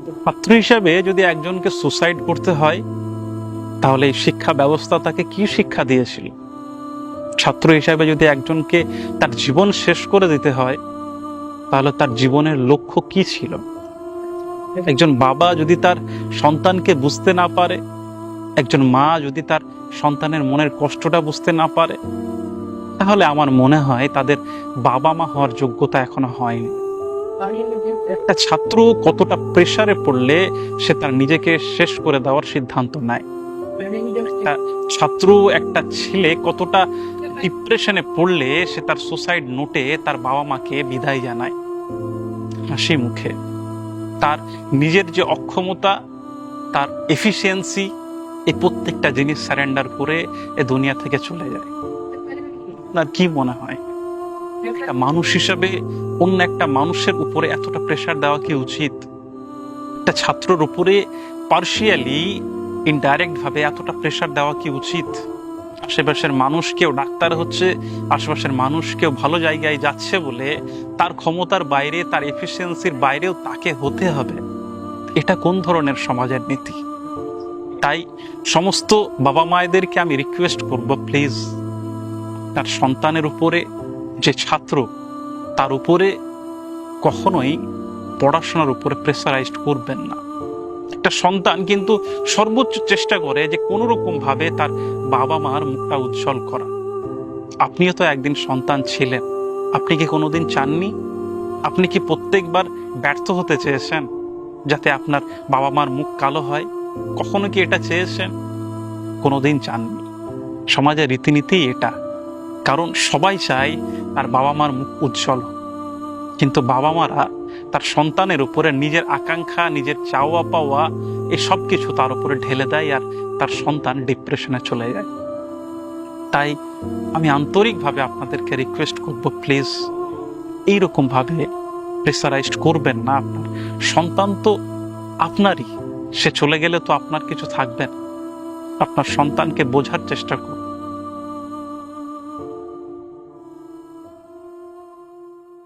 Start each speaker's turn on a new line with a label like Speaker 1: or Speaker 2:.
Speaker 1: ছাত্র হিসাবে যদি একজনকে সুসাইড করতে হয়, তাহলে এই শিক্ষা ব্যবস্থা তাকে কি শিক্ষা দিয়েছিল? ছাত্র হিসাবে যদি একজনকে তার জীবন শেষ করে দিতে হয়, তাহলে তার জীবনের লক্ষ্য কি ছিল? একজন বাবা যদি তার সন্তানকে বুঝতে না পারে, একজন মা যদি তার সন্তানের মনের কষ্টটা বুঝতে না পারে, তাহলে আমার মনে হয় তাদের বাবা মা হওয়ার যোগ্যতা এখনো হয়নি। একটা ছাত্র কতটা প্রেসারে পড়লে সে তার নিজেকে শেষ করে দেওয়ার সিদ্ধান্ত নেয়। একটা ছাত্র, একটা ছেলে কতটা ডিপ্রেশনে পড়লে সে তার সুসাইড নোটে তার বাবা মাকে বিদায় জানায় হাসি মুখে। তার নিজের যে অক্ষমতা, তার এফিসিয়েন্সি, এই প্রত্যেকটা জিনিস সারেন্ডার করে এ দুনিয়া থেকে চলে যায়। আপনার কি মনে হয়, একটা মানুষ হিসাবে অন্য একটা মানুষের উপরে এতটা প্রেসার দেওয়া কি উচিত? একটা ছাত্রের উপরে পার্শিয়ালি, ইনডাইরেক্ট ভাবে এতটা প্রেসার দেওয়া কি উচিত? আশেপাশের মানুষ কেউ ডাক্তার হচ্ছে, আশেপাশের মানুষ কেউ ভালো জায়গায় যাচ্ছে বলে তার ক্ষমতার বাইরে, তার এফিসিয়েন্সির বাইরেও তাকে হতে হবে। এটা কোন ধরনের সমাজের নীতি? তাই সমস্ত বাবা মায়েদেরকে আমি রিকোয়েস্ট করব, প্লিজ তার সন্তানের উপরে, যে ছাত্র, তার উপরে কখনোই পড়াশোনার উপরে প্রেসারাইজড করবেন না। একটা সন্তান কিন্তু সর্বোচ্চ চেষ্টা করে যে কোনো রকম ভাবে তার বাবা মার মুখটা উজ্জ্বল করা। আপনিও তো একদিন সন্তান ছিলেন, আপনি কি কোনোদিন চাননি? আপনি কি প্রত্যেকবার ব্যর্থ হতে চেয়েছেন যাতে আপনার বাবা মার মুখ কালো হয়? কখনো কি এটা চেয়েছেন? কোনোদিন চাননি। সমাজের রীতিনীতি এটা, কারণ সবাই চায় তার বাবা মার মুখ উজ্জ্বল হোক, কিন্তু বাবা মারা তার সন্তানের উপরে নিজের আকাঙ্ক্ষা, নিজের চাওয়া পাওয়া, এই সব কিছু তার উপরে ঢেলে দেয়, আর তার সন্তান ডিপ্রেশনে চলে যায়। তাই আমি আন্তরিকভাবে আপনাদেরকে রিকোয়েস্ট করব, প্লিজ এইরকম ভাবে প্রেসারাইজড করবেন না। আপনার সন্তান তো আপনারই, সে চলে গেলে তো আপনার কিছু থাকবে না। আপনার সন্তানকে বোঝার চেষ্টা করুন।